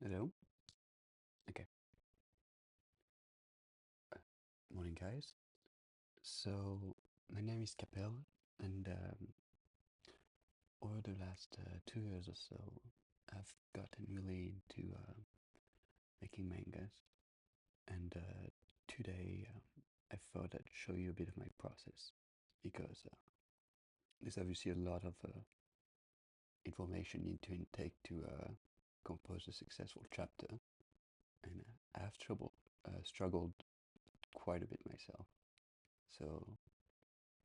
Hello. Okay. Morning, guys. So, my name is Capel, and over the last 2 years or so, I've gotten really into making mangas. And today, I thought I'd show you a bit of my process because there's obviously a lot of information you need to intake to compose a successful chapter, and I've struggled quite a bit myself. So,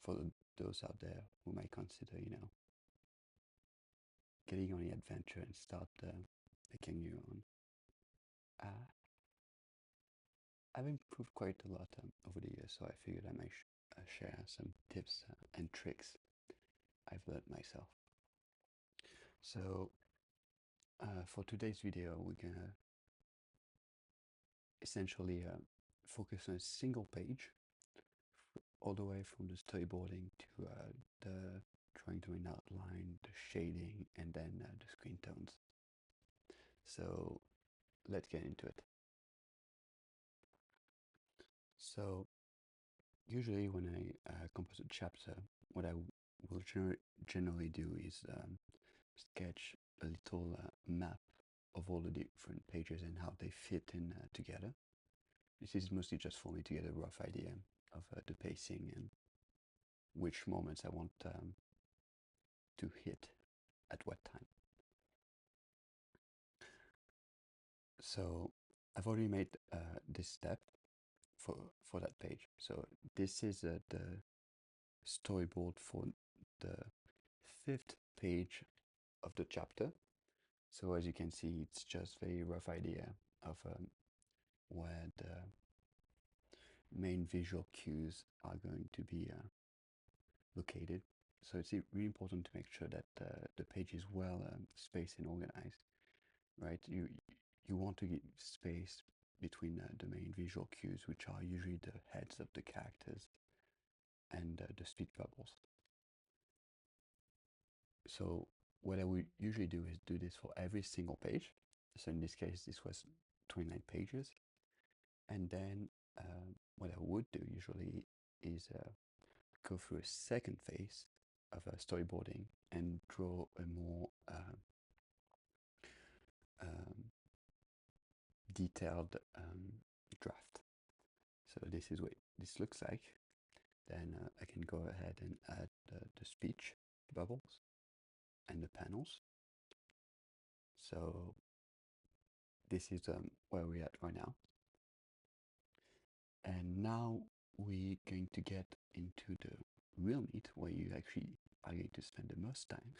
for those out there who might consider, getting on the adventure and start making your own. Uh, I've improved quite a lot over the years, so I figured I might share some tips and tricks I've learned myself. So, for today's video, we're gonna essentially focus on a single page, all the way from the storyboarding to the trying to an outline, the shading, and then the screen tones. So, let's get into it. So, usually when I compose a chapter, what I will generally do is sketch a little map of all the different pages and how they fit in together. This is mostly just for me to get a rough idea of the pacing and which moments I want to hit at what time. So I've already made this step for that page. So this is the storyboard for the fifth page of the chapter. So as you can see, it's just very rough idea of where the main visual cues are going to be located. So it's really important to make sure that the page is well spaced and organized, right? You want to give space between the main visual cues, which are usually the heads of the characters, and the speed bubbles. So what I would usually do is do this for every single page. So in this case, this was 29 pages. And then what I would do usually is go through a second phase of storyboarding and draw a more um, detailed draft. So this is what this looks like. Then I can go ahead and add the speech bubbles and the panels. So this is where we're at right now. And now we're going to get into the real meat where you actually are going to spend the most time,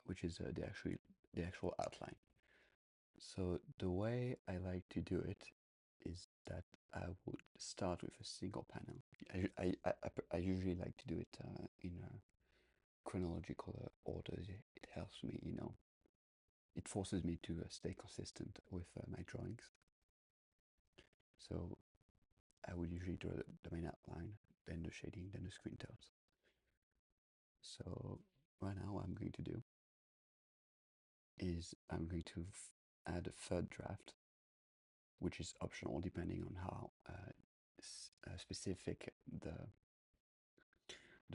which is the actual outline. So the way I like to do it is that I would start with a single panel. I usually like to do it in a chronological order. It helps me, it forces me to stay consistent with my drawings. So I would usually draw the main outline, then the shading, then the screen tones. So right now what I'm going to do is I'm going to add a third draft, which is optional depending on how specific the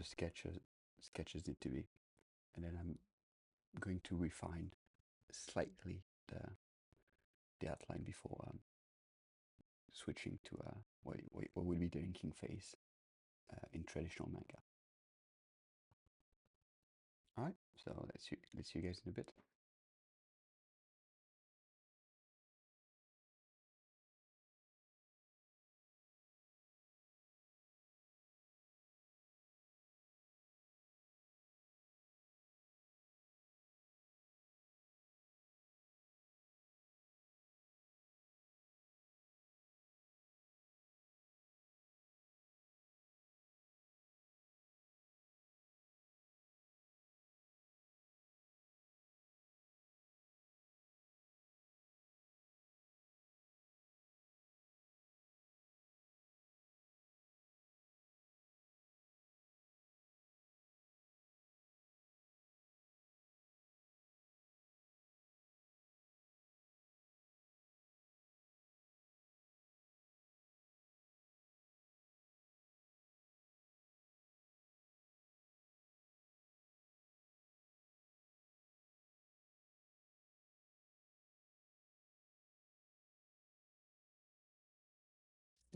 sketches need to be. And then I'm going to refine slightly the outline before switching to what would be the inking phase in traditional manga. All right, so let's see you guys in a bit.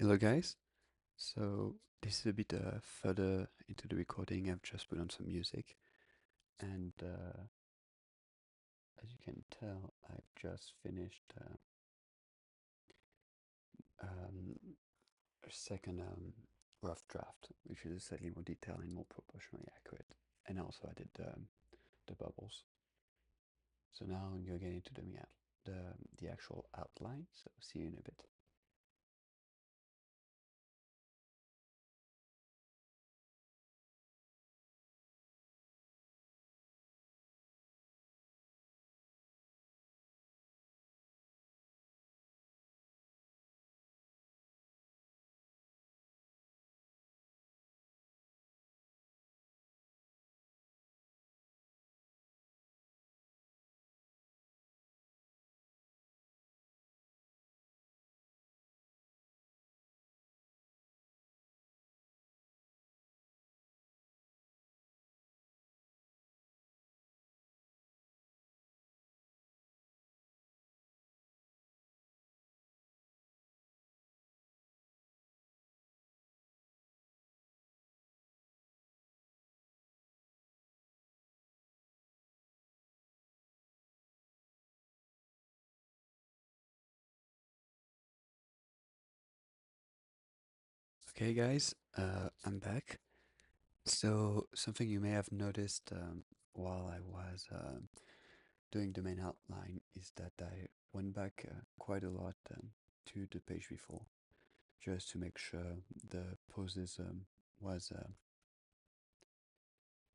Hello guys. So this is a bit further into the recording. I've just put on some music, and as you can tell, I've just finished um, a second rough draft, which is slightly more detailed and more proportionally accurate. And also I did the bubbles. So now I'm gonna get into the actual outline. So see you in a bit. Okay, guys, I'm back. So something you may have noticed while I was doing the main outline is that I went back quite a lot to the page before, just to make sure the poses was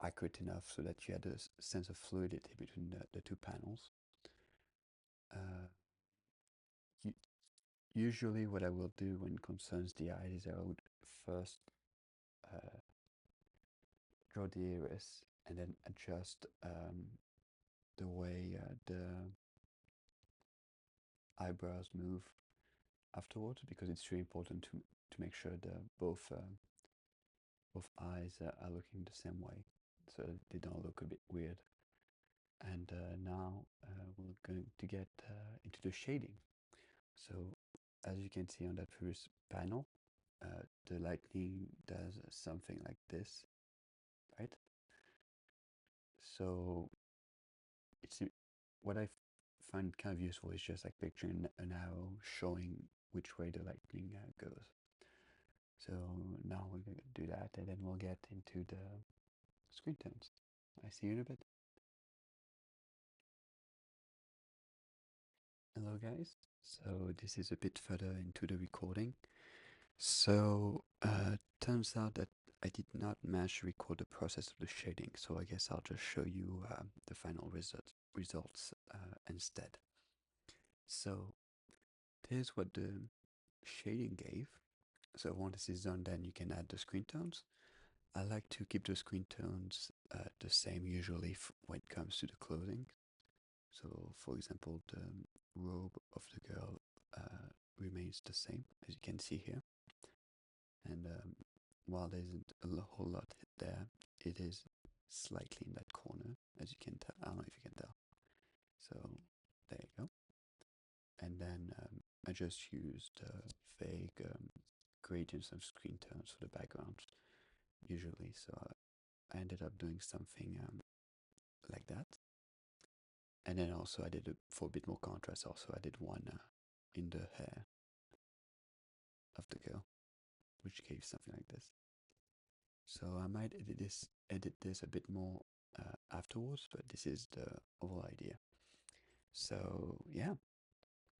accurate enough so that you had a sense of fluidity between the two panels. Uh, Usually what I will do when it concerns the eyes is I would first uh, draw the iris and then adjust the way the eyebrows move afterwards, because it's really important to make sure the both eyes are looking the same way, so they don't look a bit weird. And now we're going to get into the shading. So as you can see on that previous panel, the lightning does something like this, right? So it's what I find kind of useful is just like picturing an arrow showing which way the lightning goes. So now we're going to do that, and then we'll get into the screen tones. I see you in a bit. Hello guys. So this is a bit further into the recording. So turns out that I did not manage to record the process of the shading, so I guess I'll just show you the final results instead. So here's what the shading gave. So once this is done, then you can add the screen tones. I like to keep the screen tones the same usually when it comes to the clothing. So for example, the robe of the girl remains the same, as you can see here. And while there isn't a whole lot there, it is slightly in that corner, as you can tell. I don't know if you can tell. So there you go. And then I just used vague gradients of screen tones for the background, usually. So I ended up doing something like that. And then also I did, for a bit more contrast, also I did one in the hair of the girl, which gave something like this. So I might edit this a bit more afterwards, but this is the overall idea. So yeah,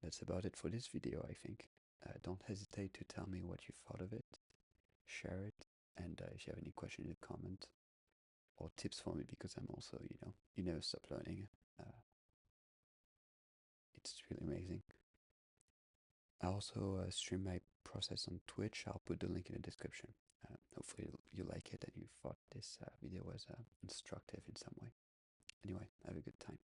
that's about it for this video, I think. Don't hesitate to tell me what you thought of it, share it, and if you have any questions in the comment or tips for me, because I'm also, you never stop learning. Uh, it's really amazing. I also stream my process on Twitch. I'll put the link in the description. Hopefully you like it and you thought this video was instructive in some way. Anyway, have a good time.